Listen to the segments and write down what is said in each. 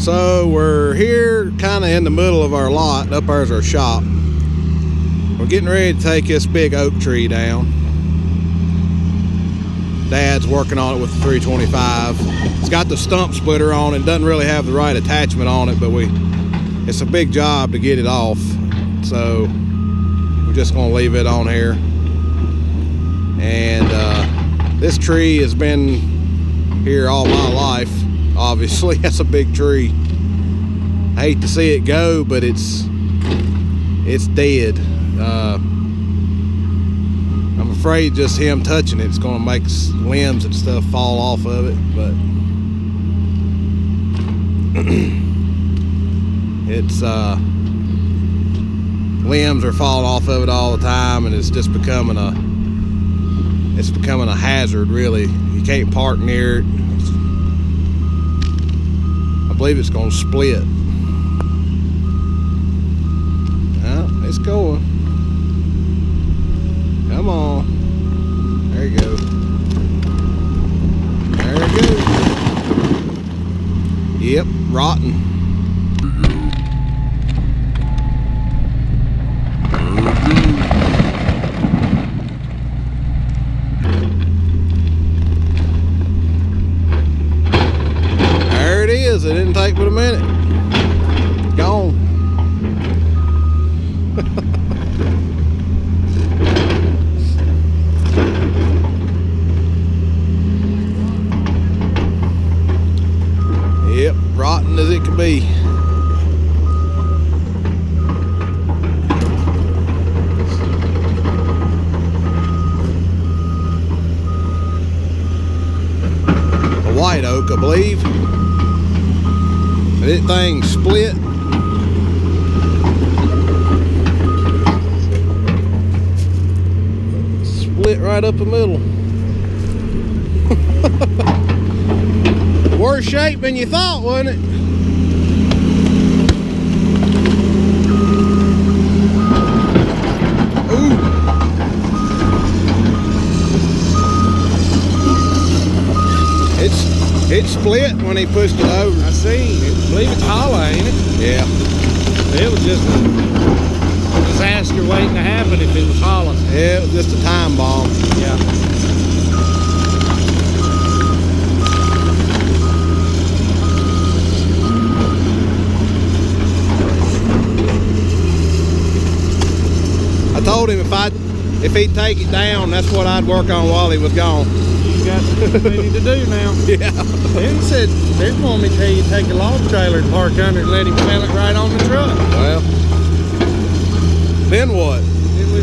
So we're here kind of in the middle of our lot. Up there's our shop. We're getting ready to take this big oak tree down. Dad's working on it with the 325. It's got the stump splitter on it. Doesn't really have the right attachment on it, but it's a big job to get it off. So we're just gonna leave it on here. And this tree has been here all my life. Obviously, that's a big tree. I hate to see it go, but it's dead. I'm afraid just him touching it's gonna make limbs and stuff fall off of it, but it's limbs are falling off of it all the time, and it's just becoming a hazard, really. You can't park near it. I believe it's gonna split. It's going. Come on. There you go. There it goes. Yep, rotten. There it is. It didn't take but a minute. Gone. Yep, rotten as it could be. A white oak, I believe. That thing split. Split right up the middle. Worse shape than you thought, wasn't it? Ooh. It split when he pushed it over. I see. I believe it's hollow, ain't it? Yeah. It was just a disaster waiting to happen if it was hollow. Yeah, it was just a time bomb. Yeah. I told him if he'd take it down, that's what I'd work on while he was gone. You got plenty to do now. Yeah. Then he said, they want me to tell you to take a log trailer and park under and let him fill it right on the truck. Well, then what?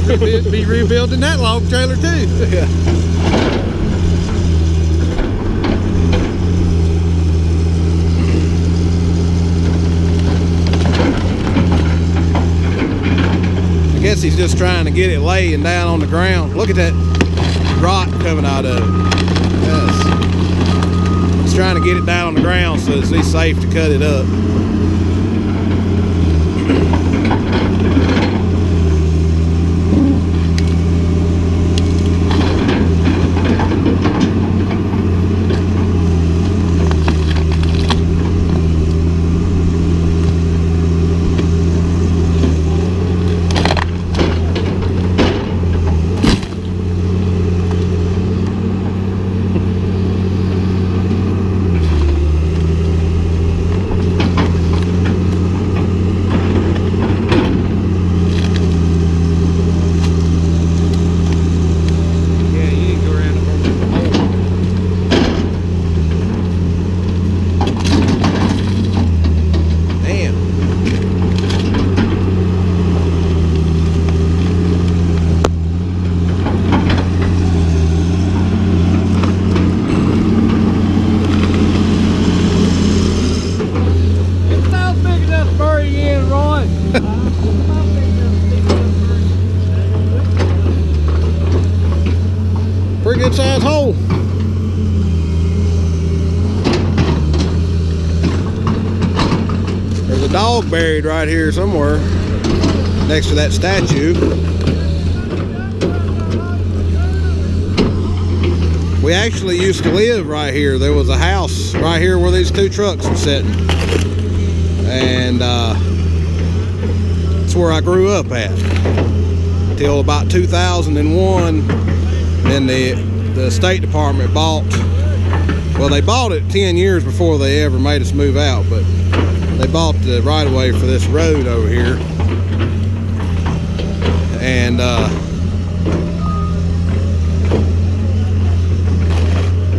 Then we'd be rebuilding that log trailer too. Yeah. I guess he's just trying to get it laying down on the ground. Look at that rot coming out of it. Yes. He's trying to get it down on the ground so it's safe to cut it up. Pretty good sized hole. There's a dog buried right here somewhere next to that statue. We actually used to live right here. There was a house right here where these two trucks were sitting. and that's where I grew up at till about 2001. Then the State Department bought, well, they bought it 10 years before they ever made us move out, but they bought the right of way for this road over here. And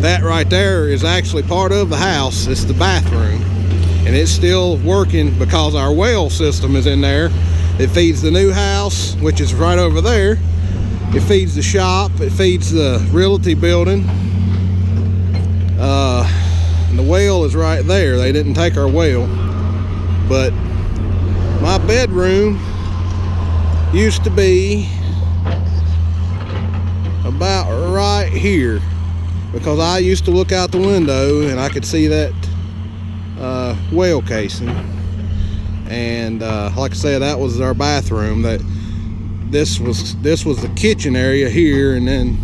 that right there is actually part of the house. It's the bathroom, and it's still working because our well system is in there. It feeds the new house, which is right over there. It feeds the shop, it feeds the realty building. And the well is right there. They didn't take our well, but my bedroom used to be about right here, because I used to look out the window and I could see that well casing. And like I said, that was our bathroom. This was the kitchen area here, and then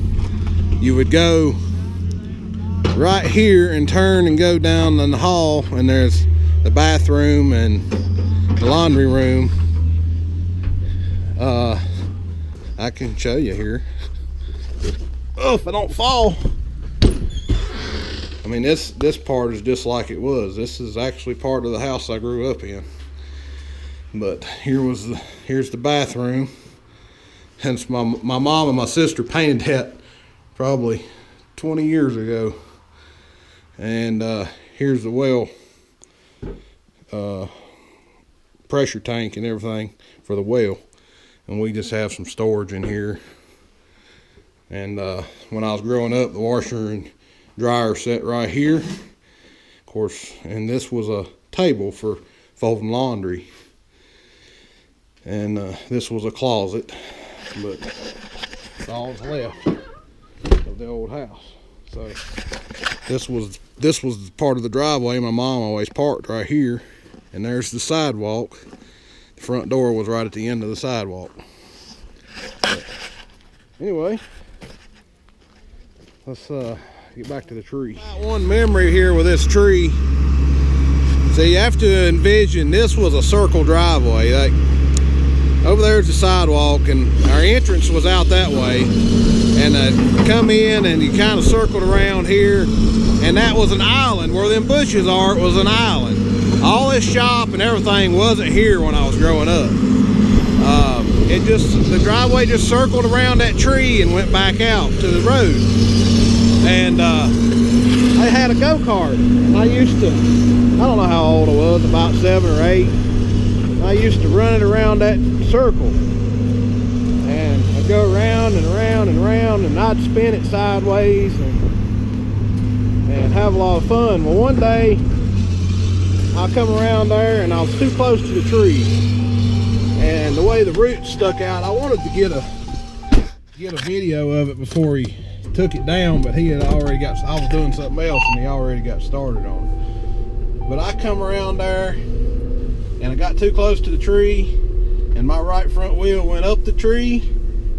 you would go right here and turn and go down in the hall, and there's the bathroom and the laundry room. I can show you here. Oh, if I don't fall. I mean, this part is just like it was. This is actually part of the house I grew up in. But here's the bathroom. Hence my mom and my sister painted that probably 20 years ago. And here's the well pressure tank and everything for the well. And we just have some storage in here. And when I was growing up, the washer and dryer set right here. Of course, and this was a table for folding laundry. And this was a closet, but that's all that's left of the old house. So this was part of the driveway. My mom always parked right here, and there's the sidewalk. The front door was right at the end of the sidewalk. But anyway, let's get back to the tree. One memory here with this tree. So you have to envision this was a circle driveway. Like, over there's the sidewalk, and our entrance was out that way. And come in, and you kind of circled around here, and that was an island. Where them bushes are, it was an island. All this shop and everything wasn't here when I was growing up. The driveway just circled around that tree and went back out to the road. And I had a go-kart. I don't know how old I was, about 7 or 8. I used to run it around that circle, and I'd go around and around and around, and I'd spin it sideways and have a lot of fun. Well, one day I come around there, and I was too close to the tree, and the way the roots stuck out, I wanted to get a video of it before he took it down, but I was doing something else, and he already got started on it. But I come around there, and I got too close to the tree, and my right front wheel went up the tree,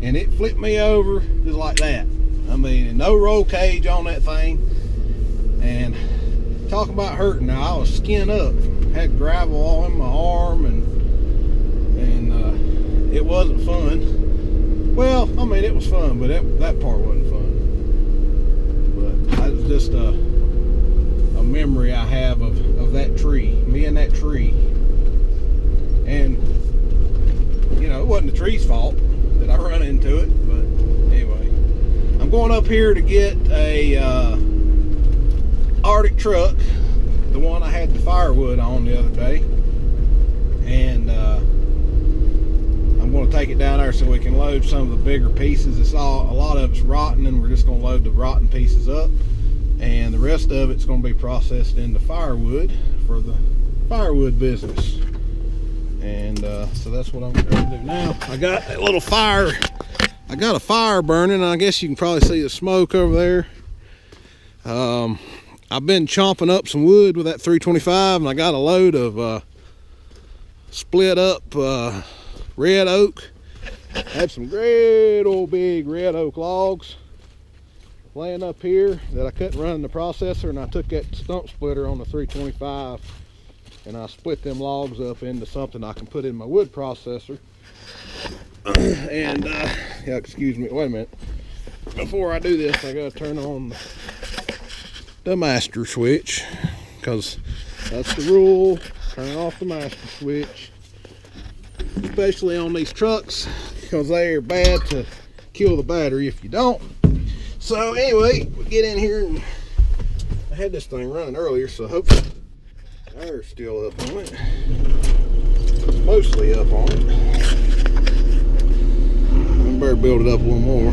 and it flipped me over just like that. I mean, no roll cage on that thing. And talk about hurting. Now, I was skin up, had gravel all in my arm, and it wasn't fun. Well, I mean, it was fun, but that part wasn't fun. But that was just a memory I have of that tree, me and that tree. And you know, it wasn't the tree's fault that I run into it, but anyway, I'm going up here to get a Arctic truck, the one I had the Firewood on the other day, and I'm going to take it down there so we can load some of the bigger pieces. A lot of it's rotten, and we're just going to load the rotten pieces up, and the rest of it's going to be processed into firewood for the firewood business. And so that's what I'm going to do now. I got a little fire. I got a fire burning, and I guess you can probably see the smoke over there. I've been chomping up some wood with that 325, and I got a load of split up red oak. I had some great old big red oak logs laying up here that I couldn't run in the processor, and I took that stump splitter on the 325 and I split them logs up into something I can put in my wood processor. And yeah, excuse me, wait a minute. Before I do this, I gotta turn on the master switch, because that's the rule. Turn off the master switch, especially on these trucks, because they are bad to kill the battery if you don't. So anyway, we get in here, and I had this thing running earlier, so hopefully the fire's still up on it. It's mostly up on it. I better build it up a little more.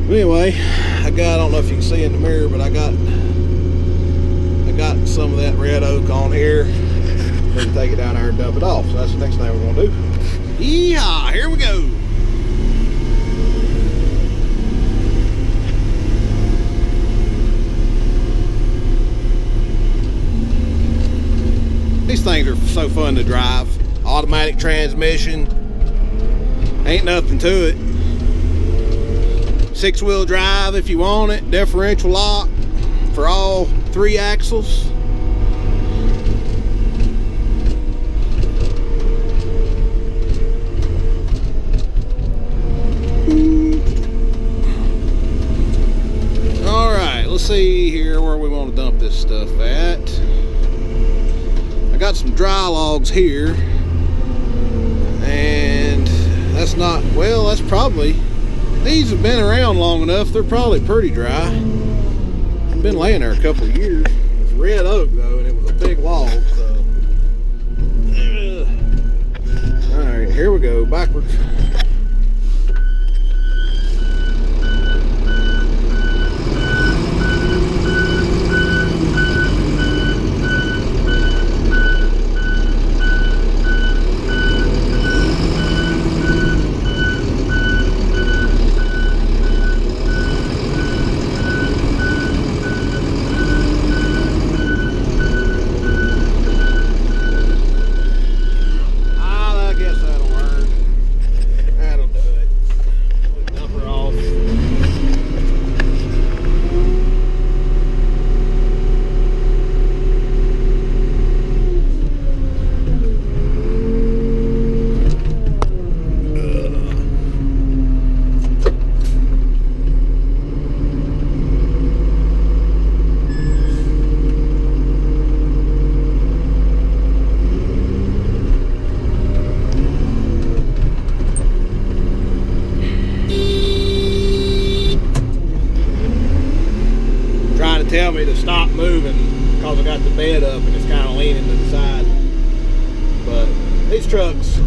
But anyway, I don't know if you can see in the mirror, but I got some of that red oak on here. Then take it down there and dump it off. So that's the next thing we're gonna do. Yeehaw, here we go. These things are so fun to drive. Automatic transmission, ain't nothing to it. 6-wheel drive if you want it, differential lock for all 3 axles. All right, let's see here where we want to dump this stuff at. I got some dry logs here, and that's not, well, that's probably, these have been around long enough, they're probably pretty dry. I've been laying there a couple of years. It's red oak though, and it was a big log, so. All right, here we go, backwards. Tell me to stop moving because I got the bed up and it's kind of leaning to the side. But these trucks,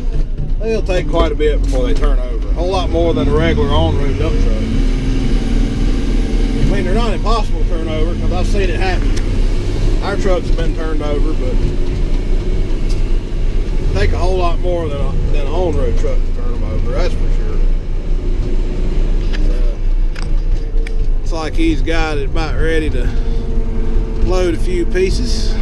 they'll take quite a bit before they turn over. A whole lot more than a regular on-road dump truck. I mean, they're not impossible to turn over because I've seen it happen. Our trucks have been turned over, but take a whole lot more than an on-road truck to turn them over, that's for sure. Looks like he's got it about ready to load a few pieces.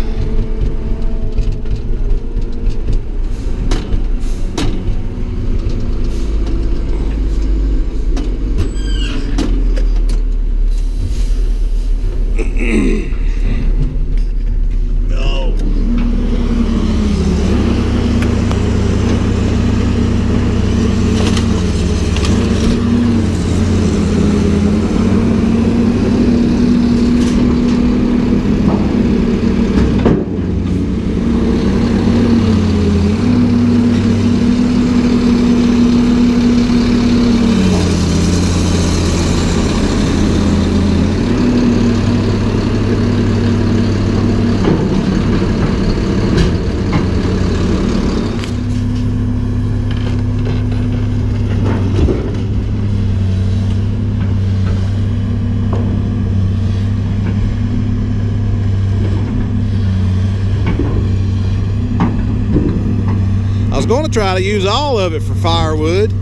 Going to try to use all of it for firewood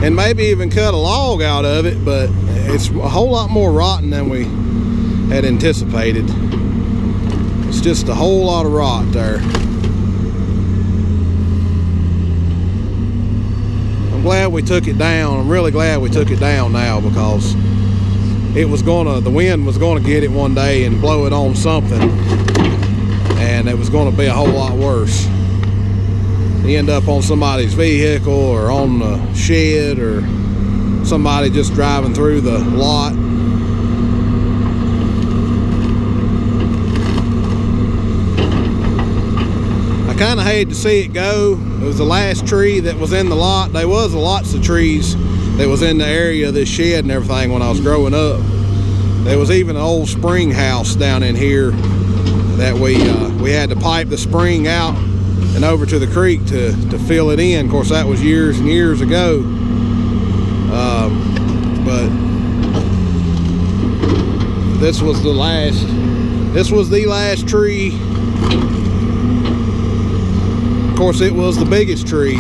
and maybe even cut a log out of it, but it's a whole lot more rotten than we had anticipated. It's just a whole lot of rot there. I'm glad we took it down. I'm really glad we took it down now, because the wind was gonna get it one day and blow it on something, and it was going to be a whole lot worse. You end up on somebody's vehicle or on the shed, or somebody just driving through the lot. I kind of hate to see it go. It was the last tree that was in the lot. There was lots of trees that was in the area of this shed and everything when I was growing up. There was even an old spring house down in here that we had to pipe the spring out and over to the creek to fill it in. Of course, that was years and years ago. But this was the last tree. Of course, it was the biggest tree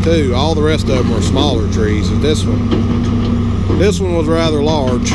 too. All the rest of them were smaller trees, and this one was rather large.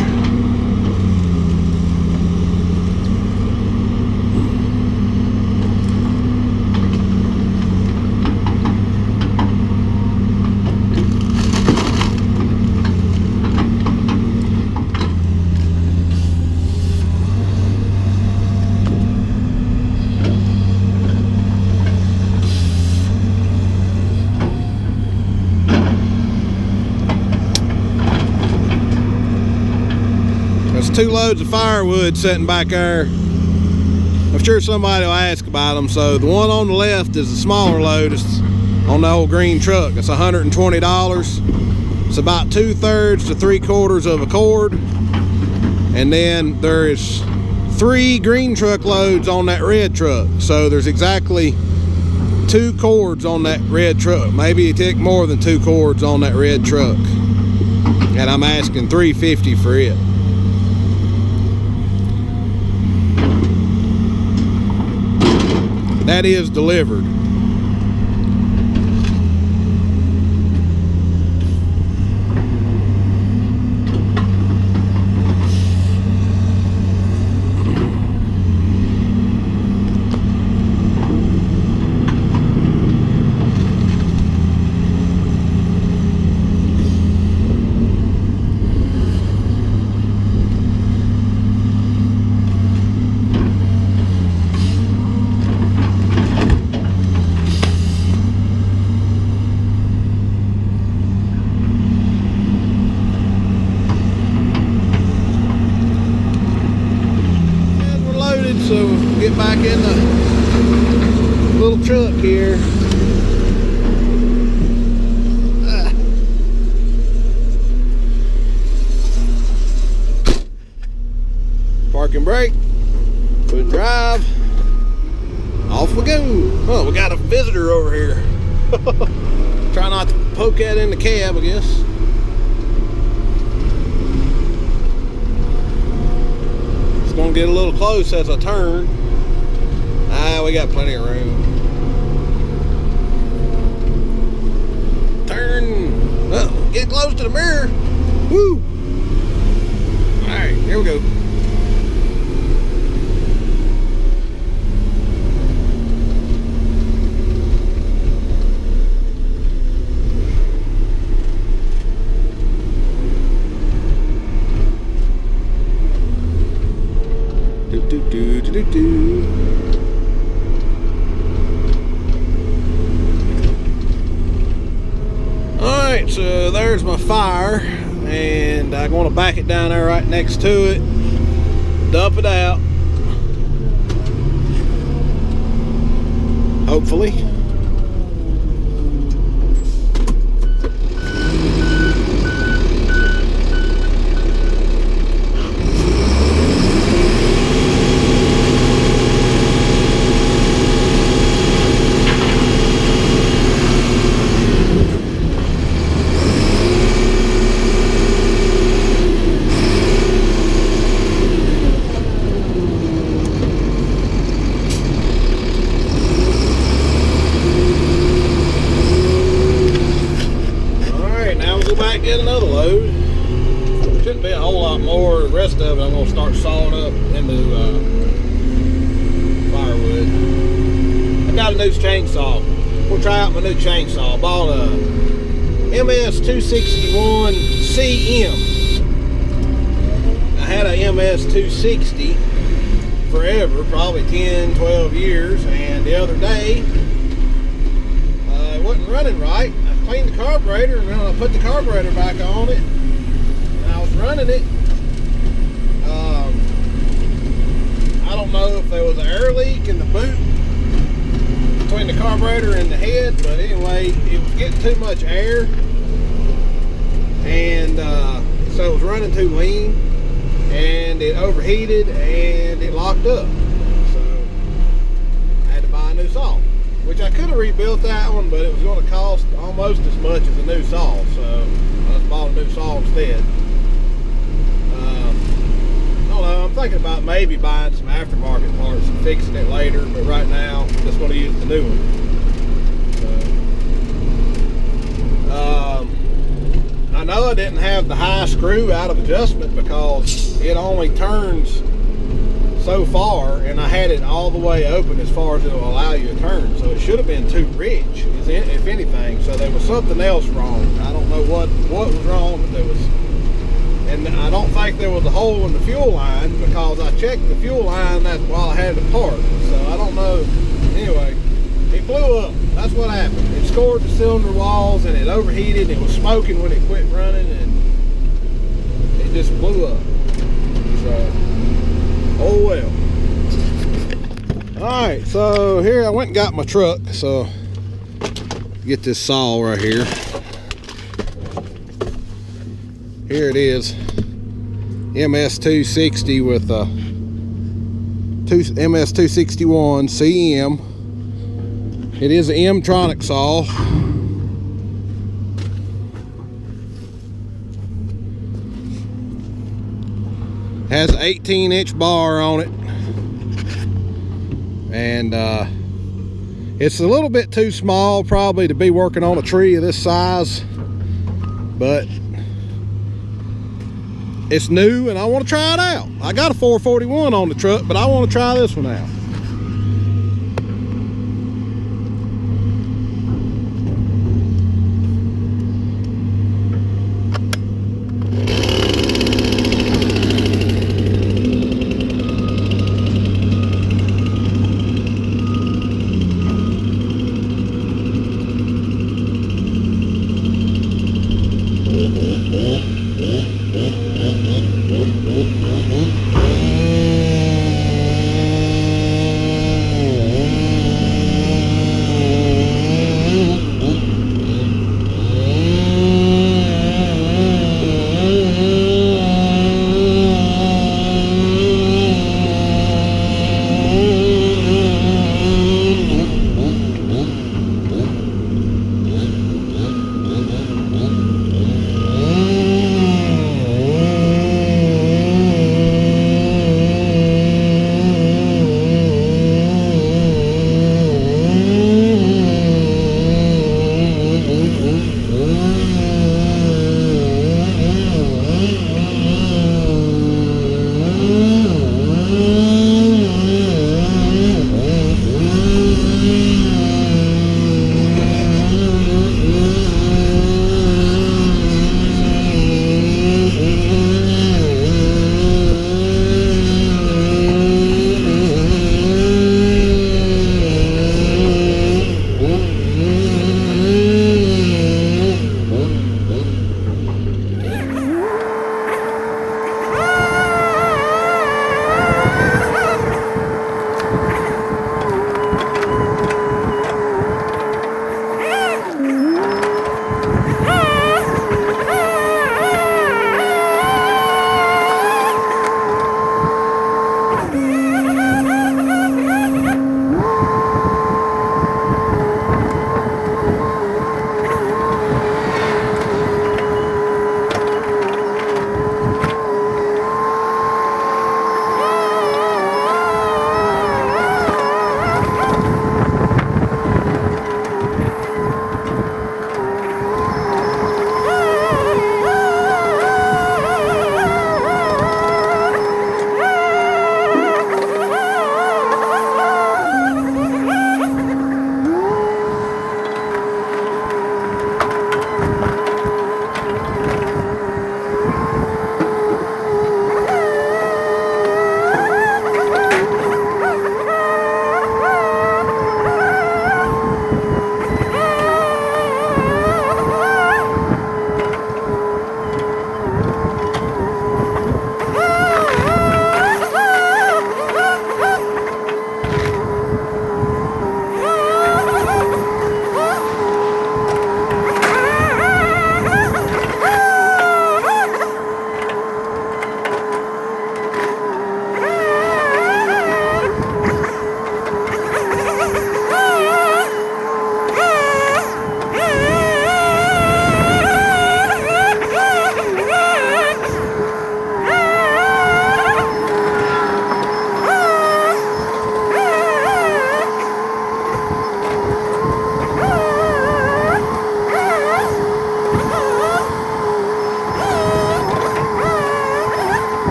There's 2 loads of firewood sitting back there. I'm sure somebody will ask about them. So the one on the left is the smaller load. It's on the old green truck. It's $120. It's about 2/3 to 3/4 of a cord. And then there's 3 green truck loads on that red truck. So there's exactly 2 cords on that red truck. Maybe it took more than 2 cords on that red truck. And I'm asking $350 for it. That is delivered. So we'll get back in the little truck here. Park and brake, put in drive, off we go. Oh, we got a visitor over here. Try not to poke that in the cab, I guess. Gonna get a little close as I turn. We got plenty of room. Turn. Oh, get close to the mirror. Woo! Alright, here we go. Alright, so there's my fire, and I'm going to back it down there right next to it, dump it out, hopefully. Get another load. Shouldn't be a whole lot more. The rest of it I'm going to start sawing up into firewood. I got a new chainsaw. We'll try out my new chainsaw. I bought a MS261CM. I had a MS260 forever. forever, probably 10, 12 years, and the other day, it wasn't running right. I cleaned the carburetor, and then I put the carburetor back on it, and I was running it. I don't know if there was an air leak in the boot between the carburetor and the head, but anyway, it was getting too much air, and so it was running too lean, and it overheated and it locked up. So I had to buy a new saw, which I could have rebuilt that one, but it was going to cost almost as much as a new saw, so I just bought a new saw instead. I don't know, I'm thinking about maybe buying some aftermarket parts and fixing it later, but right now I'm just going to use the new one. I know I didn't have the high screw out of adjustment because it only turns so far, and I had it all the way open as far as it will allow you to turn, so it should have been too rich, if anything. So there was something else wrong. I don't know what was wrong, but there was, and I don't think there was a hole in the fuel line because I checked the fuel line while I had it apart. So I don't know. Anyway, it blew up. That's what happened. It scored the cylinder walls and it overheated. It was smoking when it quit running, and it just blew up. So, oh well. Alright, so here I went and got my truck. So, get this saw right here. Here it is. MS260 with MS261 CM. It is an M-tronic saw. Has an 18-inch bar on it, and it's a little bit too small probably to be working on a tree of this size, but it's new and I want to try it out. I got a 441 on the truck, but I want to try this one out.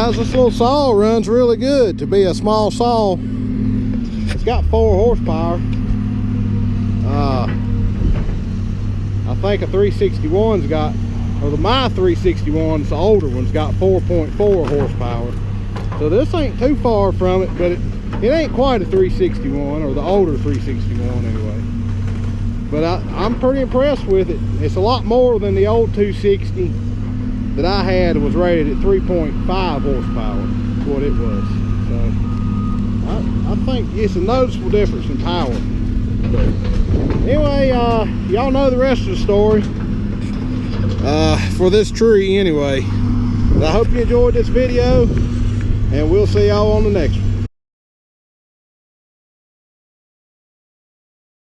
guys, this little saw runs really good to be a small saw. It's got 4 horsepower. I think a 361's got, or my 361's, the older one's got 4.4 horsepower. So this ain't too far from it, but it ain't quite a 361, or the older 361 anyway. But I'm pretty impressed with it. It's a lot more than the old 260 that I had. Was rated at 3.5 horsepower, is what it was. So I think it's a noticeable difference in power. Anyway, y'all know the rest of the story for this tree anyway. But I hope you enjoyed this video, and we'll see y'all on the next one.